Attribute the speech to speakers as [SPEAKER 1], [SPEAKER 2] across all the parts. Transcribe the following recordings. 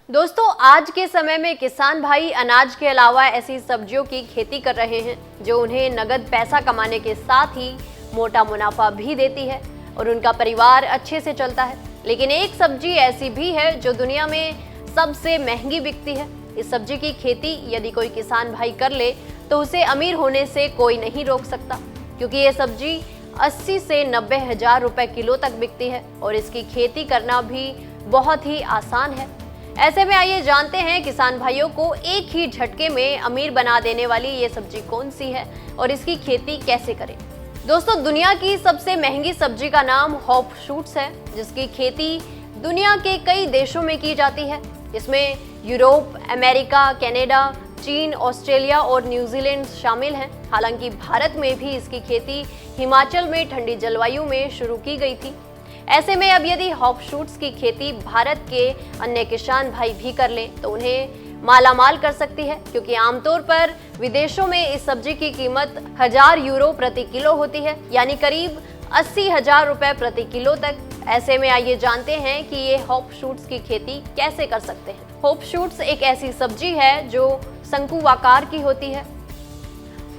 [SPEAKER 1] दोस्तों, आज के समय में किसान भाई अनाज के अलावा ऐसी सब्जियों की खेती कर रहे हैं जो उन्हें नगद पैसा कमाने के साथ ही मोटा मुनाफा भी देती है और उनका परिवार अच्छे से चलता है। लेकिन एक सब्जी ऐसी भी है जो दुनिया में सबसे महंगी बिकती है। इस सब्जी की खेती यदि कोई किसान भाई कर ले तो उसे अमीर होने से कोई नहीं रोक सकता, क्योंकि ये सब्जी 80 से 90 हजार रुपए किलो तक बिकती है और इसकी खेती करना भी बहुत ही आसान है। ऐसे में आइए जानते हैं किसान भाइयों को एक ही झटके में अमीर बना देने वाली ये सब्जी कौन सी है और इसकी खेती कैसे करें। दोस्तों, दुनिया की सबसे महंगी सब्जी का नाम हॉप शूट्स है, जिसकी खेती दुनिया के कई देशों में की जाती है। इसमें यूरोप, अमेरिका, कनाडा, चीन, ऑस्ट्रेलिया और न्यूजीलैंड शामिल हैं। हालांकि भारत में भी इसकी खेती हिमाचल में ठंडी जलवायु में शुरू की गई थी। ऐसे में अब यदि हॉप शूट्स की खेती भारत के अन्य किसान भाई भी कर लें तो उन्हें मालामाल कर सकती है, क्योंकि आमतौर पर विदेशों में इस सब्जी की कीमत 1000 यूरो प्रति किलो होती है, यानी करीब 80,000 रुपए प्रति किलो तक। ऐसे में आइए जानते हैं कि ये हॉप शूट्स की खेती कैसे कर सकते हैं। हॉप शूट्स एक ऐसी सब्जी है जो शंकुआकार की होती है।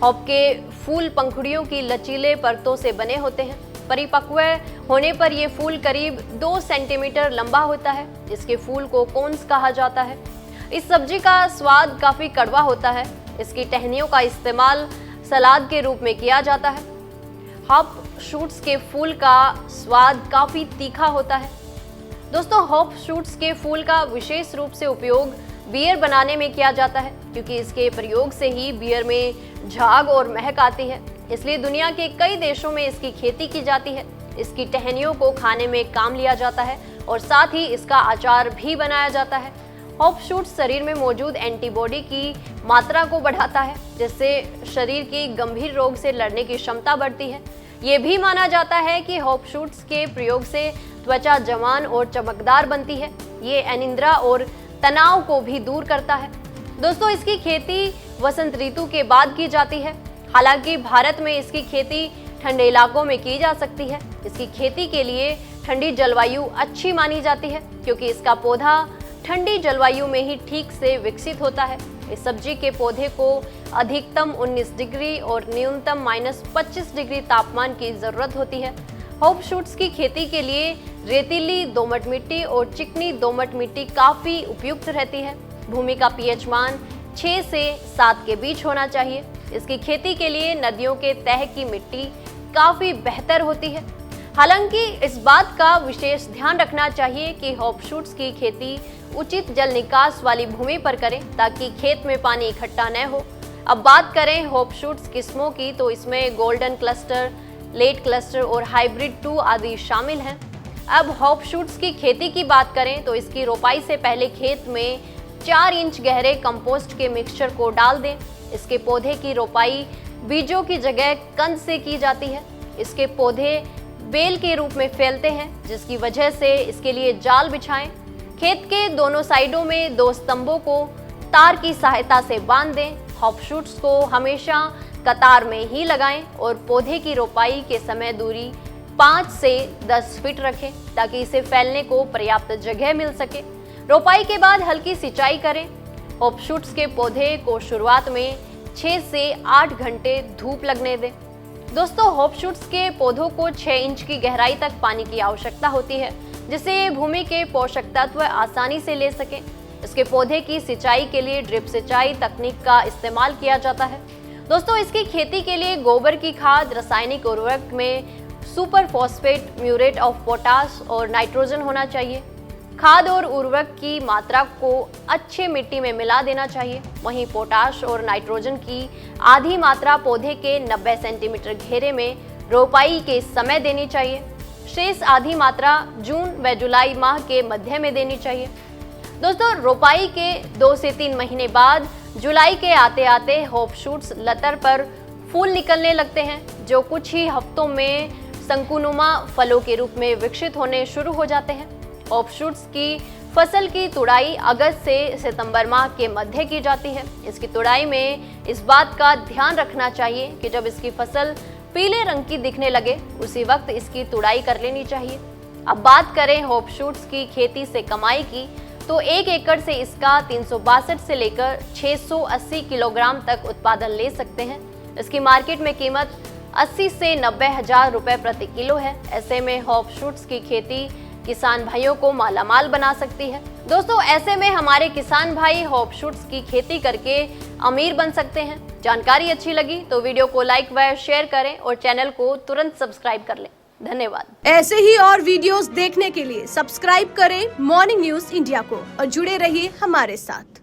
[SPEAKER 1] हॉप के फूल पंखुड़ियों की लचीले परतों से बने होते हैं। परिपक्व होने पर ये फूल करीब 2 सेंटीमीटर लंबा होता है। इसके फूल को कोन्स कहा जाता है। इस सब्जी का स्वाद काफी कड़वा होता है। इसकी टहनियों का इस्तेमाल सलाद के रूप में किया जाता है। हॉप शूट्स के फूल का स्वाद काफी तीखा होता है। दोस्तों, हॉप शूट्स के फूल का विशेष रूप से उपयोग बियर बनाने में किया जाता है, क्योंकि इसके प्रयोग से ही बियर में झाग और महक आती है। इसलिए दुनिया के कई देशों में इसकी खेती की जाती है। इसकी टहनियों को खाने में काम लिया जाता है और साथ ही इसका अचार भी बनाया जाता है। हॉप शूट्स शरीर में मौजूद एंटीबॉडी की मात्रा को बढ़ाता है, जिससे शरीर की गंभीर रोग से लड़ने की क्षमता बढ़ती है। ये भी माना जाता है कि हॉप शूट्स के प्रयोग से त्वचा जवान और चमकदार बनती है। ये अनिद्रा और तनाव को भी दूर करता है। दोस्तों, इसकी खेती वसंत ऋतु के बाद की जाती है। हालांकि भारत में इसकी खेती ठंडे इलाकों में की जा सकती है। इसकी खेती के लिए ठंडी जलवायु अच्छी मानी जाती है, क्योंकि इसका पौधा ठंडी जलवायु में ही ठीक से विकसित होता है। इस सब्जी के पौधे को अधिकतम 19 डिग्री और न्यूनतम -25 डिग्री तापमान की जरूरत होती है। हॉप शूट्स की खेती के लिए रेतीली दोमट मिट्टी और चिकनी दोमट मिट्टी काफी उपयुक्त रहती है। भूमि का पीएच मान 6 से 7 के बीच होना चाहिए। इसकी खेती के लिए नदियों के तह की मिट्टी काफी बेहतर होती है। हालांकि इस बात का विशेष ध्यान रखना चाहिए कि हॉप शूट्स की खेती उचित जल निकास वाली भूमि पर करें, ताकि खेत में पानी इकट्ठा न हो। अब बात करें हॉप शूट्स किस्मों की, तो इसमें गोल्डन क्लस्टर, लेट क्लस्टर और हाइब्रिड 2 आदि शामिल हैं। अब हॉप शूट्स की खेती की बात करें तो इसकी रोपाई से पहले खेत में 4 इंच गहरे कंपोस्ट के मिक्सचर को डाल दें। इसके पौधे की रोपाई बीजों की जगह कंद से की जाती है। इसके पौधे बेल के रूप में फैलते हैं, जिसकी वजह से इसके लिए जाल बिछाएं। खेत के दोनों साइडों में 2 स्तंभों को तार की सहायता से बांध दें। हॉप शूट्स को हमेशा कतार में ही लगाएं और पौधे की रोपाई के समय दूरी 5 से 10 फीट रखें, ताकि इसे फैलने को पर्याप्त जगह मिल सके। रोपाई के बाद हल्की सिंचाई करें। हॉप शूट्स के पौधे को शुरुआत में 6 से 8 घंटे धूप लगने दें। दोस्तों, हॉप शूट्स के पौधों को 6 इंच की गहराई तक पानी की आवश्यकता होती है, जिससे ये भूमि के पोषक तत्व आसानी से ले सकें। इसके पौधे की सिंचाई के लिए ड्रिप सिंचाई तकनीक का इस्तेमाल किया जाता है। दोस्तों, इसकी खेती के लिए गोबर की खाद, रासायनिक उर्वरक में super phosphate, muriate of potash और नाइट्रोजन होना चाहिए। खाद और उर्वरक की मात्रा को अच्छे मिट्टी में मिला देना चाहिए। वहीं पोटाश और नाइट्रोजन की आधी मात्रा पौधे के 90 सेंटीमीटर घेरे में रोपाई के समय देनी चाहिए। शेष आधी मात्रा जून व जुलाई माह के मध्य में देनी चाहिए। दोस्तों, रोपाई के 2 से 3 महीने बाद जुलाई के आते आते हॉप शूट्स लतर पर फूल निकलने लगते हैं, जो कुछ ही हफ्तों में शंकुनुमा फलों के रूप में विकसित होने शुरू हो जाते हैं। हॉप शूट्स की फसल की तुड़ाई अगस्त से सितंबर माह के मध्य की जाती है। इसकी तुड़ाई में इस बात का ध्यान रखना चाहिए कि जब इसकी फसल पीले रंग की दिखने लगे, उसी वक्त इसकी तुड़ाई कर लेनी चाहिए। अब बात करें हॉप शूट्स की खेती से कमाई की, तो 1 एकड़ से इसका 362 से लेकर 680 किलोग्राम तक उत्पादन ले सकते हैं। इसकी मार्केट में कीमत 80 से 90 हजार रुपए प्रति किलो है। ऐसे में हॉप शूट्स की खेती किसान भाइयों को मालामाल बना सकती है। दोस्तों, ऐसे में हमारे किसान भाई हॉप शूट्स की खेती करके अमीर बन सकते हैं। जानकारी अच्छी लगी तो वीडियो को लाइक व शेयर करें और चैनल को तुरंत सब्सक्राइब कर लें। धन्यवाद।
[SPEAKER 2] ऐसे ही और वीडियोस देखने के लिए सब्सक्राइब करें मॉर्निंग न्यूज इंडिया को और जुड़े रहिए हमारे साथ।